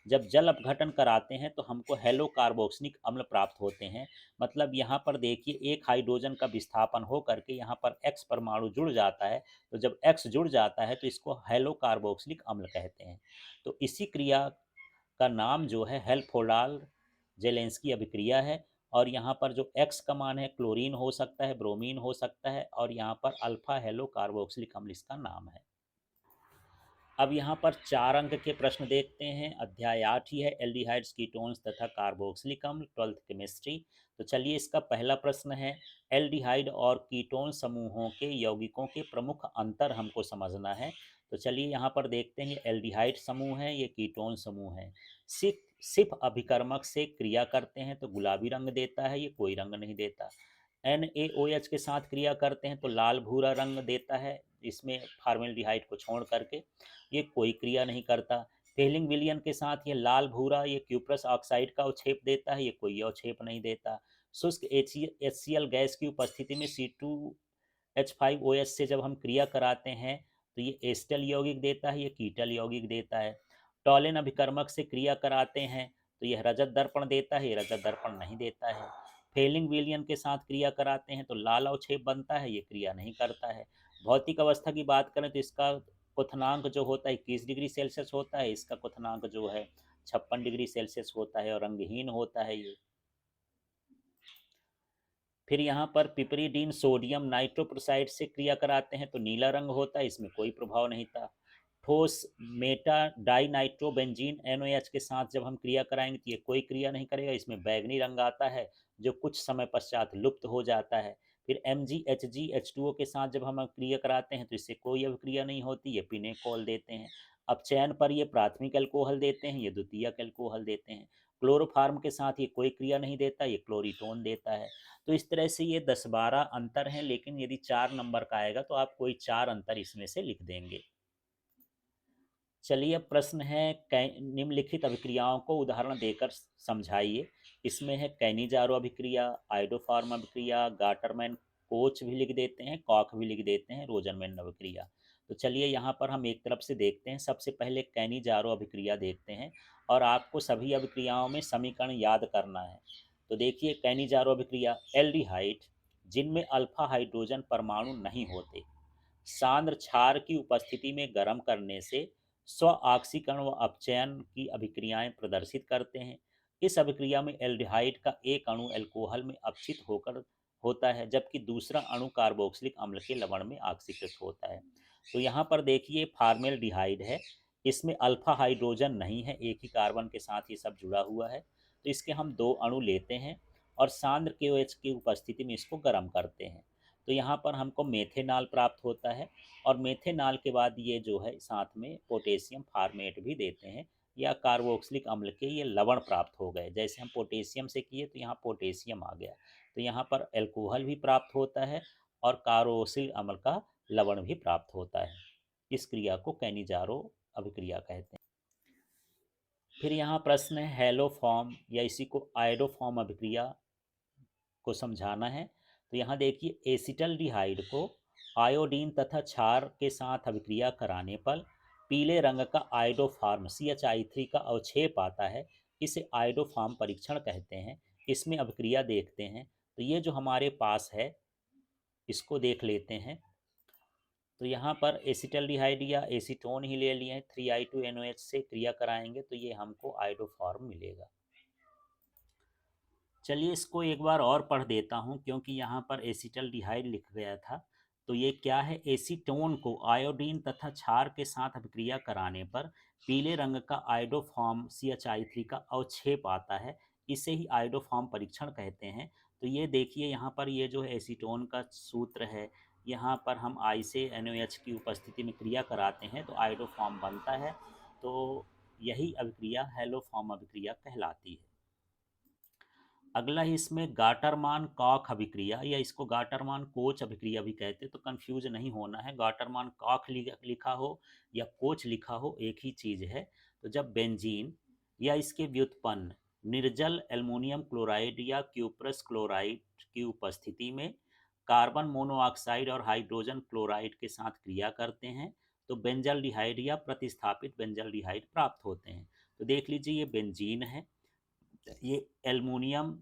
जब जल अपघटन कराते हैं तो हमको हेलो कार्बोक्सिलिक अम्ल प्राप्त होते हैं। मतलब यहाँ पर देखिए एक हाइड्रोजन का विस्थापन हो करके यहाँ पर एक्स परमाणु जुड़ जाता है, तो जब एक्स जुड़ जाता है तो इसको हेलो कार्बोक्सिलिक अम्ल कहते हैं। तो इसी क्रिया का नाम जो है हेल्फोलाल जेलेंस्की अभिक्रिया है। और यहाँ पर जो एक्स का मान है क्लोरीन हो सकता है, ब्रोमीन हो सकता है, और यहाँ पर अल्फा हेलो कार्बोक्सिलिक अम्ल इसका नाम है। अब यहाँ पर 4 अंक के प्रश्न देखते हैं। अध्याय 8 ही है, एल्डिहाइड्स कीटोन्स तथा कार्बोक्सिलिक अम्ल, 12th केमिस्ट्री। तो चलिए इसका पहला प्रश्न है, एल्डिहाइड और कीटोन समूहों के यौगिकों के प्रमुख अंतर हमको समझना है। तो चलिए यहाँ पर देखते हैं, ये एल्डिहाइड समूह है, ये कीटोन समूह है। सिर्फ सिर्फ अभिकर्मक से क्रिया करते हैं तो गुलाबी रंग देता है, ये कोई रंग नहीं देता। NaOH के साथ क्रिया करते हैं तो लाल भूरा रंग देता है, इसमें फार्मेल्डिहाइड को छोड़ करके, ये कोई क्रिया नहीं करता। फेलिंग विलियन के साथ ये लाल भूरा, ये क्यूप्रस ऑक्साइड का अवक्षेप देता है, ये कोई अवक्षेप नहीं देता। शुष्क HCl गैस की उपस्थिति में C2H5OH से जब हम क्रिया कराते हैं तो ये एस्टर यौगिक देता है, ये कीटल यौगिक देता है। टॉलिन अभिकर्मक से क्रिया कराते हैं तो यह रजत दर्पण देता है, ये रजत दर्पण नहीं देता है। फेलिंग विलियन के साथ क्रिया कराते हैं तो लाल अवक्षेप बनता है, ये क्रिया नहीं करता है। भौतिक अवस्था की बात करें तो इसका क्वथनांक जो होता है 21 डिग्री सेल्सियस होता है, इसका क्वथनांक जो है 56 डिग्री सेल्सियस होता है और रंगहीन होता है ये। फिर यहाँ पर पिपरीडीन सोडियम नाइट्रोप्रोसाइड से क्रिया कराते हैं तो नीला रंग होता है, इसमें कोई प्रभाव नहीं था। ठोस मेटा डाई नाइट्रोबेंजीन NOH के साथ जब हम क्रिया कराएंगे तो ये कोई क्रिया नहीं करेगा, इसमें बैगनी रंग आता है जो कुछ समय पश्चात लुप्त हो जाता है। फिर MgHgH2O के साथ जब हम क्रिया कराते हैं तो इससे कोई अभिक्रिया नहीं होती, ये पिनेकोल देते हैं। अपचयन पर ये प्राथमिक अल्कोहल देते हैं, ये द्वितीयक अल्कोहल देते हैं। क्लोरोफार्म के साथ ये कोई क्रिया नहीं देता, ये क्लोरीटोन देता है। तो इस तरह से ये 10-12 अंतर हैं, लेकिन यदि 4 नंबर का आएगा तो आप कोई 4 अंतर इसमें से लिख देंगे। चलिए अब प्रश्न है, निम्नलिखित अभिक्रियाओं को उदाहरण देकर समझाइए। इसमें है कैनिजारो अभिक्रिया, आइडोफार्म अभिक्रिया, गाटरमैन कोच भी लिख देते हैं, कॉक भी लिख देते हैं, रोजनमैन अभिक्रिया। तो चलिए यहाँ पर हम एक तरफ से देखते हैं। सबसे पहले कैनिजारो अभिक्रिया देखते हैं और आपको सभी अभिक्रियाओं में समीकरण याद करना है। तो देखिए कैनिजारो अभिक्रिया, एल्डिहाइड जिनमें अल्फा हाइड्रोजन परमाणु नहीं होते सांद्र क्षार की उपस्थिति में गर्म करने से स्व ऑक्सीकरण व अपचयन की अभिक्रियाएं प्रदर्शित करते हैं। इस अभिक्रिया में एल्डिहाइड का एक अणु अल्कोहल में अपचित होकर होता है, जबकि दूसरा अणु कार्बोक्सिलिक अम्ल के लवण में ऑक्सीकृत होता है। तो यहाँ पर देखिए फार्मेल्डिहाइड है, इसमें अल्फा हाइड्रोजन नहीं है, एक ही कार्बन के साथ ये सब जुड़ा हुआ है। तो इसके हम 2 अणु लेते हैं और सांद्र KOH की उपस्थिति में इसको गर्म करते हैं। तो यहाँ पर हमको मेथेनॉल प्राप्त होता है और मेथेनॉल के बाद ये जो है साथ में पोटेशियम फार्मेट भी देते हैं, या कार्बोक्सिलिक अम्ल के ये लवण प्राप्त हो गए। जैसे हम पोटेशियम से किए तो यहाँ पोटेशियम आ गया, तो यहाँ पर एल्कोहल भी प्राप्त होता है और कार्बोक्सिलिक अम्ल का लवण भी प्राप्त होता है। इस क्रिया को कैनिजारो अभिक्रिया कहते हैं। फिर यहाँ प्रश्न है हेलोफॉर्म या इसी को आयोडोफॉर्म अभिक्रिया को समझाना है। तो यहाँ देखिए एसिटल्डिहाइड को आयोडीन तथा क्षार के साथ अभिक्रिया कराने पर पीले रंग का आयोडोफार्म CHI3 का अवक्षेप आता है, इसे आयोडोफार्म परीक्षण कहते हैं। इसमें अभिक्रिया देखते हैं। तो ये जो हमारे पास है इसको देख लेते हैं। तो यहाँ पर एसिटल्डिहाइड या एसीटोन ही ले लिए हैं, 3I2NOH से क्रिया कराएंगे तो ये हमको आयोडोफार्म मिलेगा। चलिए इसको एक बार और पढ़ देता हूँ क्योंकि यहाँ पर एसिटल्डिहाइड लिख गया था। तो ये क्या है, एसीटोन को आयोडीन तथा क्षार के साथ अभिक्रिया कराने पर पीले रंग का आयोडोफॉर्म CHI3 का अवक्षेप आता है, इसे ही आयोडोफॉर्म परीक्षण कहते हैं। तो ये देखिए यहाँ पर ये जो है एसीटोन का सूत्र है, यहाँ पर हम I से NOH की उपस्थिति में क्रिया कराते हैं तो आयोडोफॉर्म बनता है। तो यही अभिक्रिया हेलोफॉर्म अभिक्रिया कहलाती है। अगला है इसमें गाटरमान कॉक अभिक्रिया, या इसको गाटरमान कोच अभिक्रिया भी कहते हैं। तो कंफ्यूज नहीं होना है, गाटरमान कॉक लिखा हो या कोच लिखा हो एक ही चीज़ है। तो जब बेंजीन या इसके व्युत्पन्न निर्जल एल्युमिनियम क्लोराइड या क्यूप्रस क्लोराइड की उपस्थिति में कार्बन मोनोऑक्साइड और हाइड्रोजन क्लोराइड के साथ क्रिया करते हैं तो बेंजल्डिहाइड या प्रतिस्थापित बेंजल्डिहाइड प्राप्त होते हैं। तो देख लीजिए ये बेंजीन है, ये एल्युमिनियम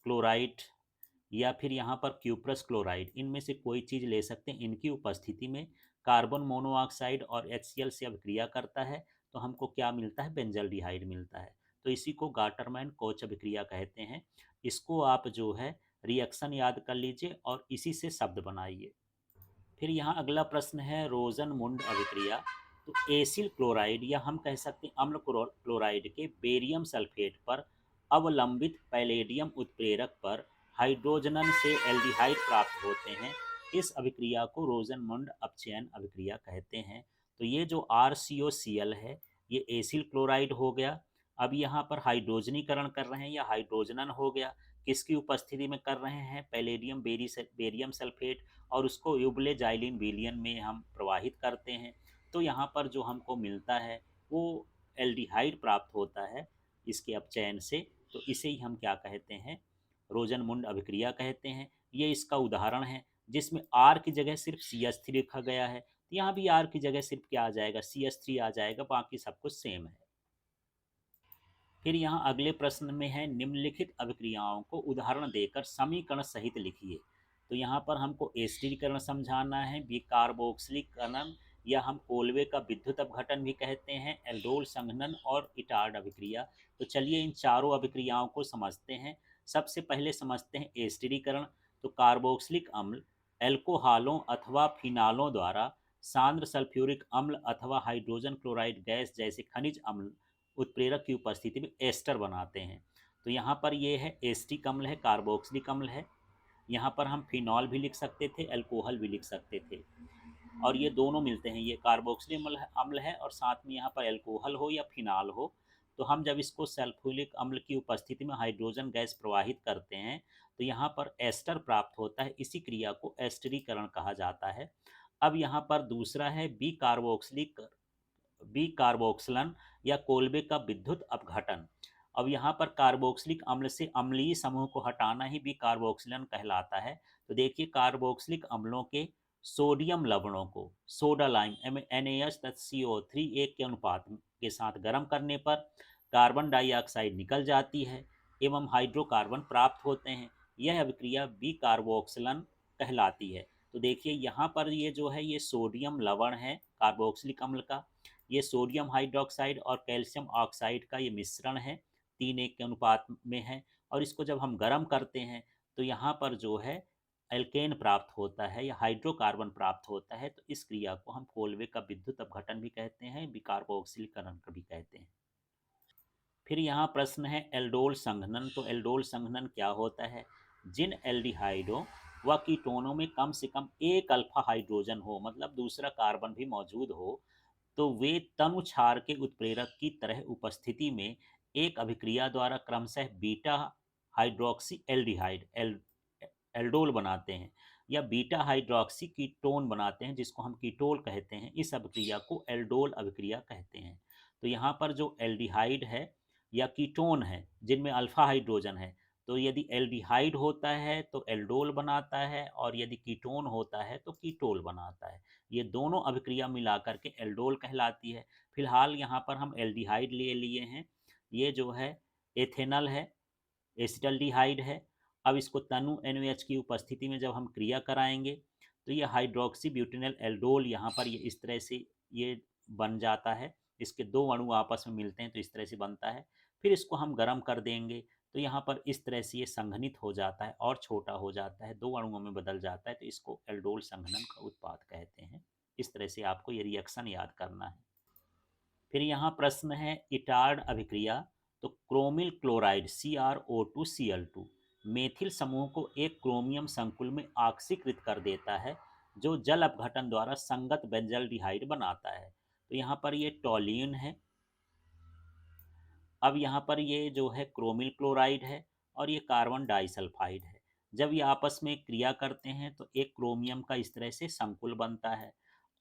क्लोराइड या फिर यहाँ पर क्यूप्रस क्लोराइड, इनमें से कोई चीज़ ले सकते हैं। इनकी उपस्थिति में कार्बन मोनोऑक्साइड और HCl से अभिक्रिया करता है तो हमको क्या मिलता है, बेंजल्डिहाइड मिलता है। तो इसी को गाटरमैन कोच अभिक्रिया कहते हैं। इसको आप जो है रिएक्शन याद कर लीजिए और इसी से शब्द बनाइए। फिर यहाँ अगला प्रश्न है रोजनमुंड अभिक्रिया। तो एसिल क्लोराइड या हम कह सकते हैं अम्ल क्लोराइड के बेरियम सल्फेट पर अवलंबित पैलेडियम उत्प्रेरक पर हाइड्रोजनन से एल्डिहाइड प्राप्त होते हैं। इस अभिक्रिया को रोजनमुंड अपचयन अभिक्रिया कहते हैं। तो ये जो RCOCl है ये एसिल क्लोराइड हो गया। अब यहाँ पर हाइड्रोजनीकरण कर रहे हैं या हाइड्रोजनन हो गया, किसकी उपस्थिति में कर रहे हैं, पैलेडियम बेरियम सल्फेट, और उसको युबले जाइलिन विलियन में हम प्रवाहित करते हैं। तो यहाँ पर जो हमको मिलता है वो एल्डिहाइड प्राप्त होता है इसके अपचयन से। तो इसे ही हम क्या कहते हैं, रोजनमुंड अभिक्रिया कहते हैं। ये इसका उदाहरण है जिसमें आर की जगह सिर्फ CH3 लिखा गया है। तो यहाँ भी आर की जगह सिर्फ क्या आ जाएगा, CH3 आ जाएगा, बाकी सब कुछ सेम है। फिर यहाँ अगले प्रश्न में है निम्नलिखित अभिक्रियाओं को उदाहरण देकर समीकरण सहित लिखिए। तो यहाँ पर हमको एस्टरीकरण समझाना है, विकार्बोक्सिलीकरण या हम कोलवे का विद्युत अपघटन भी कहते हैं, एल्डोल संघनन और इटार्ड अभिक्रिया। तो चलिए इन चारों अभिक्रियाओं को समझते हैं। सबसे पहले समझते हैं एस्टरीकरण। तो कार्बोक्सिलिक अम्ल एल्कोहालों अथवा फिनालों द्वारा सांद्र सल्फ्यूरिक अम्ल अथवा हाइड्रोजन क्लोराइड गैस जैसे खनिज अम्ल उत्प्रेरक की उपस्थिति में एस्टर बनाते हैं। तो यहाँ पर ये है एस्टिक अम्ल है, कार्बोक्सिलिक अम्ल है। यहाँ पर हम फिनॉल भी लिख सकते थे, अल्कोहल भी लिख सकते थे, और ये दोनों मिलते हैं, ये कार्बोक्सिलिक अम्ल है और साथ में यहाँ पर एल्कोहल हो या फिनॉल हो। तो हम जब इसको सल्फ्यूरिक अम्ल की उपस्थिति में हाइड्रोजन गैस प्रवाहित करते हैं तो यहाँ पर एस्टर प्राप्त होता है। इसी क्रिया को एस्टरीकरण कहा जाता है। अब यहाँ पर दूसरा है बी कार्बोक्सिलन या कोल्बे का विद्युत अपघटन। अब यहाँ पर कार्बोक्सिलिक अम्ल से अम्लीय समूह को हटाना ही बी कार्बोक्सिलन कहलाता है। तो देखिए कार्बोक्सिलिक अम्लों के सोडियम लवणों को सोडा लाइम NaHCO3 एक के अनुपात के साथ गर्म करने पर कार्बन डाइऑक्साइड निकल जाती है एवं हाइड्रोकार्बन प्राप्त होते हैं। यह अभिक्रिया बी कार्बोक्सिलन कहलाती है। तो देखिए यहाँ पर ये जो है ये सोडियम लवण है कार्बोक्सिलिक अम्ल का, ये सोडियम हाइड्रोक्साइड और कैल्शियम ऑक्साइड का ये मिश्रण है, 3:1 के अनुपात में है। और इसको जब हम गर्म करते हैं तो यहाँ पर जो है एल्केन प्राप्त होता है या हाइड्रोकार्बन प्राप्त होता है। तो इस क्रिया को हम कोलवे का विद्युत अपघटन भी कहते हैं, विकार्बोक्सिलीकरण भी कहते हैं। फिर यहाँ प्रश्न है एल्डोल संघनन। तो एल्डोल संघनन क्या होता है, जिन एल्डिहाइडों व कीटोनों में कम से कम एक अल्फा हाइड्रोजन हो, मतलब दूसरा कार्बन भी मौजूद हो, तो वे तनु क्षार के उत्प्रेरक की तरह उपस्थिति में एक अभिक्रिया द्वारा क्रमशः बीटा हाइड्रोक्सी एल्डिहाइड एल्डोल बनाते हैं या बीटा हाइड्रोक्सी कीटोन बनाते हैं, जिसको हम कीटोल कहते हैं। इस अभिक्रिया को एल्डोल अभिक्रिया कहते हैं। तो यहाँ पर जो एल्डिहाइड है या कीटोन है जिनमें अल्फा हाइड्रोजन है, तो यदि एल्डिहाइड होता है तो एल्डोल बनाता है और यदि कीटोन होता है तो कीटोल बनाता है। ये दोनों अभिक्रिया मिलाकर के एल्डोल कहलाती है। फिलहाल यहाँ पर हम एल्डिहाइड ले लिए हैं, ये जो है एथेनल है, एसिटल्डिहाइड है। अब इसको तनु NaOH की उपस्थिति में जब हम क्रिया कराएंगे तो ये हाइड्रोक्सी ब्यूटेनल एल्डोल यहाँ पर ये इस तरह से ये बन जाता है। इसके दो अणु आपस में मिलते हैं तो इस तरह से बनता है। फिर इसको हम गर्म कर देंगे तो यहाँ पर इस तरह से ये संघनित हो जाता है और छोटा हो जाता है, दो अणुओं में बदल जाता है। तो इसको एल्डोल संघनन का उत्पाद कहते हैं। इस तरह से आपको ये रिएक्शन याद करना है। फिर यहाँ प्रश्न है इटार्ड अभिक्रिया। तो क्रोमिल क्लोराइड CrO2Cl2 मेथिल समूह को एक क्रोमियम संकुल में ऑक्सीकृत कर देता है जो जल अपघटन द्वारा संगत बेंजल्डिहाइड बनाता है। तो यहाँ पर ये टॉलिन है। अब यहाँ पर ये जो है क्रोमिल क्लोराइड है और ये कार्बन डाइसल्फाइड है। जब ये आपस में क्रिया करते हैं तो एक क्रोमियम का इस तरह से संकुल बनता है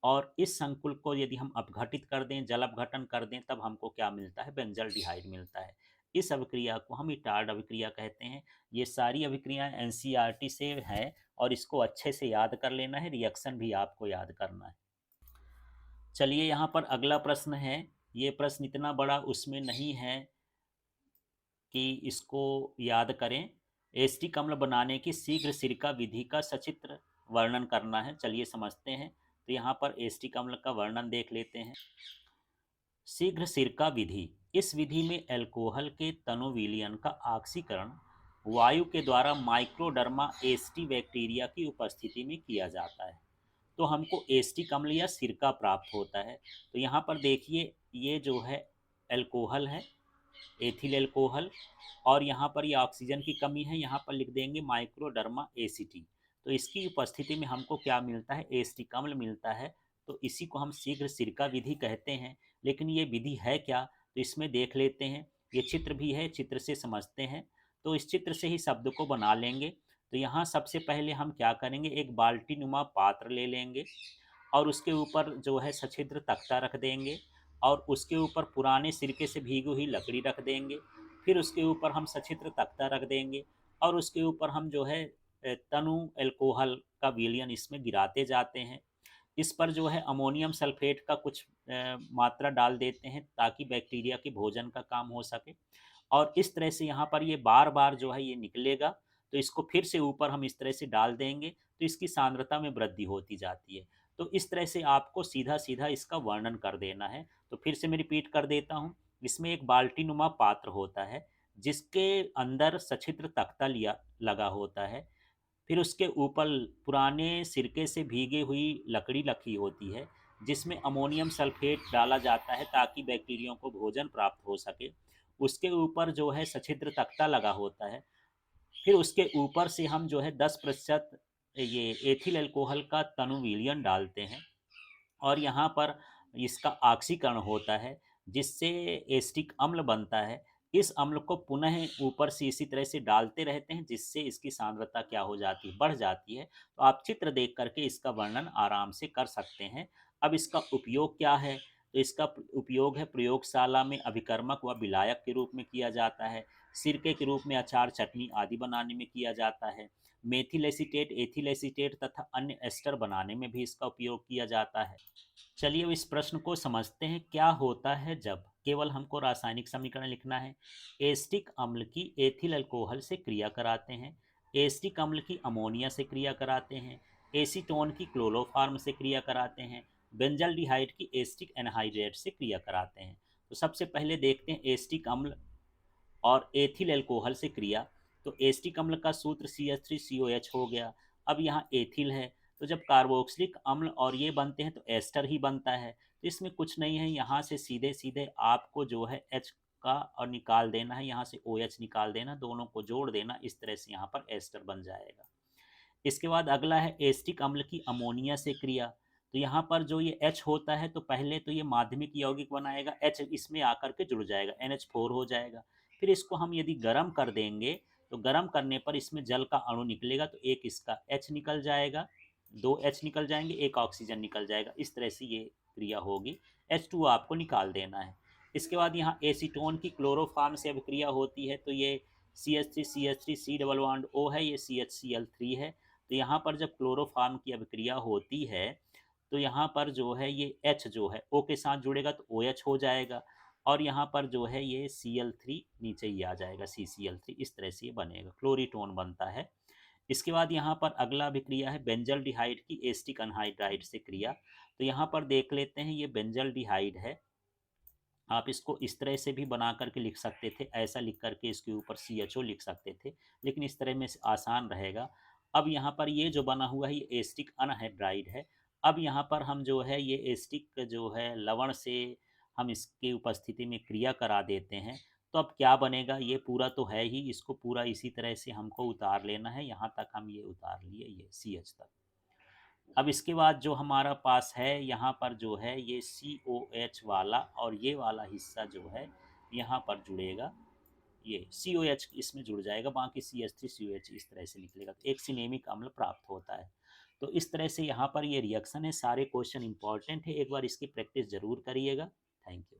और इस संकुल को यदि हम अपघटित कर दें, जल अपघटन कर दें, तब हमको क्या मिलता है, बेंजल्डिहाइड मिलता है। इस अभिक्रिया को हम इटार्ड अभिक्रिया कहते हैं। ये सारी अभिक्रियाएं NCERT से हैं और इसको अच्छे से याद कर लेना है, रिएक्शन भी आपको याद करना है। चलिए यहाँ पर अगला प्रश्न है। ये प्रश्न इतना बड़ा उसमें नहीं है कि इसको याद करें। एस्टिक अम्ल बनाने की शीघ्र सिरका विधि का सचित्र वर्णन करना है। चलिए समझते हैं। तो यहाँ पर एस्टिक अम्ल का वर्णन देख लेते हैं। शीघ्र सिरका विधि, इस विधि में एल्कोहल के तनु विलयन का ऑक्सीकरण वायु के द्वारा माइक्रोडर्मा एस्टी बैक्टीरिया की उपस्थिति में किया जाता है। तो हमको एस्टिक अम्ल या सिरका प्राप्त होता है। तो यहाँ पर देखिए ये जो है एल्कोहल है, एथिल एल्कोहल, और यहाँ पर ये ऑक्सीजन की कमी है, यहाँ पर लिख देंगे माइक्रोडर्मा एसिटी। तो इसकी उपस्थिति में हमको क्या मिलता है, एस्टिक अम्ल मिलता है। तो इसी को हम शीघ्र सिरका विधि कहते हैं। लेकिन ये विधि है क्या, तो इसमें देख लेते हैं। ये चित्र भी है, चित्र से समझते हैं। तो इस चित्र से ही शब्द को बना लेंगे। तो यहाँ सबसे पहले हम क्या करेंगे, एक बाल्टी नुमा पात्र ले लेंगे और उसके ऊपर जो है सछिद्र तख्ता रख देंगे और उसके ऊपर पुराने सिरके से भीगी हुई लकड़ी रख देंगे। फिर उसके ऊपर हम सछिद्र तख्ता रख देंगे और उसके ऊपर हम जो है तनु एल्कोहल का विलयन इसमें गिराते जाते हैं। इस पर जो है अमोनियम सल्फेट का कुछ मात्रा डाल देते हैं ताकि बैक्टीरिया के भोजन का काम हो सके। और इस तरह से यहाँ पर ये बार बार जो है ये निकलेगा। तो इसको फिर से ऊपर हम इस तरह से डाल देंगे तो इसकी सांद्रता में वृद्धि होती जाती है। तो इस तरह से आपको सीधा सीधा इसका वर्णन कर देना है। तो फिर से मैं रिपीट कर देता हूँ। इसमें एक बाल्टी नुमा पात्र होता है जिसके अंदर सछिद्र तख्ता लिया लगा होता है। फिर उसके ऊपर पुराने सिरके से भीगी हुई लकड़ी रखी होती है जिसमें अमोनियम सल्फेट डाला जाता है ताकि बैक्टीरिया को भोजन प्राप्त हो सके। उसके ऊपर जो है सछिद्र तख्ता लगा होता है। फिर उसके ऊपर से हम जो है 10% ये एथिल अल्कोहल का तनु विलयन डालते हैं और यहाँ पर इसका ऑक्सीकरण होता है जिससे एसिटिक अम्ल बनता है। इस अम्ल को पुनः ऊपर से इसी तरह से डालते रहते हैं जिससे इसकी सांद्रता क्या हो जाती है, बढ़ जाती है। तो आप चित्र देख करके इसका वर्णन आराम से कर सकते हैं। अब इसका उपयोग क्या है, तो इसका उपयोग है प्रयोगशाला में अभिकर्मक व विलायक के रूप में किया जाता है। सिरके के रूप में अचार चटनी आदि बनाने में किया जाता है। मेथिल एसीटेट, एथिल एसीटेट तथा अन्य एस्टर बनाने में भी इसका उपयोग किया जाता है। चलिए अब इस प्रश्न को समझते हैं। क्या होता है जब केवल हमको रासायनिक समीकरण लिखना है। एसिटिक अम्ल की एथिल अल्कोहल से क्रिया कराते हैं, एसिटिक अम्ल की अमोनिया से क्रिया कराते हैं, एसीटोन की क्लोरोफार्म से क्रिया कराते हैं, बेंजल्डिहाइड की एसिटिक एनहाइड्रेट से क्रिया कराते हैं। तो सबसे पहले देखते हैं एसिटिक अम्ल और एथिल अल्कोहल से क्रिया। तो एसिटिक अम्ल का सूत्र CH3COH हो गया। अब यहाँ एथिल है, तो जब कार्बोक्सिलिक अम्ल और ये बनते हैं तो एस्टर ही बनता है। तो इसमें कुछ नहीं है, यहाँ से सीधे सीधे आपको जो है H का और निकाल देना है, यहाँ से OH निकाल देना, दोनों को जोड़ देना, इस तरह से यहाँ पर एस्टर बन जाएगा। इसके बाद अगला है एसिटिक अम्ल की अमोनिया से क्रिया। तो यहाँ पर जो ये H होता है तो पहले तो ये माध्यमिक यौगिक बनाएगा, H इसमें आकर के जुड़ जाएगा, NH4 हो जाएगा। फिर इसको हम यदि गर्म कर देंगे तो गर्म करने पर इसमें जल का अणु निकलेगा, तो एक इसका H निकल जाएगा, दो H निकल जाएंगे, एक ऑक्सीजन निकल जाएगा। इस तरह से ये क्रिया होगी। H2 आपको निकाल देना है। इसके बाद यहाँ एसीटोन की क्लोरोफार्म से अभिक्रिया होती है। तो ये CH3CH3 C double bond O है, ये CHCl3 है। तो यहाँ पर जब क्लोरोफार्म की अभिक्रिया होती है तो यहाँ पर जो है ये H जो है O के साथ जुड़ेगा तो OH हो जाएगा और यहाँ पर जो है ये Cl3 नीचे ही आ जाएगा, CCl3। इस तरह से ये बनेगा, क्लोरीटोन बनता है। इसके बाद यहाँ पर अगला अभिक्रिया है बेंजल्डिहाइड की एसिटिक अनहाइड्राइड से क्रिया। तो यहाँ पर देख लेते हैं, ये बेंजल्डिहाइड है। आप इसको इस तरह से भी बना करके लिख सकते थे, ऐसा लिख करके इसके ऊपर CHO लिख सकते थे, लेकिन इस तरह में आसान रहेगा। अब यहाँ पर ये जो बना हुआ है ये एसिटिक अनहाइड्राइड है। अब यहाँ पर हम जो है ये एसिटिक जो है लवण से हम इसकी उपस्थिति में क्रिया करा देते हैं। तो अब क्या बनेगा, ये पूरा तो है ही, इसको पूरा इसी तरह से हमको उतार लेना है। यहाँ तक हम ये उतार लिए, ये CH तक। अब इसके बाद जो हमारा पास है यहाँ पर जो है ये COH वाला और ये वाला हिस्सा जो है यहाँ पर जुड़ेगा, ये COH इसमें जुड़ जाएगा, बाकी CH3COH इस तरह से निकलेगा, तो एक सिनेमिक अम्ल प्राप्त होता है। तो इस तरह से यहाँ पर ये रिएक्शन है। सारे क्वेश्चन इंपॉर्टेंट है, एक बार इसकी प्रैक्टिस जरूर करिएगा। Thank you.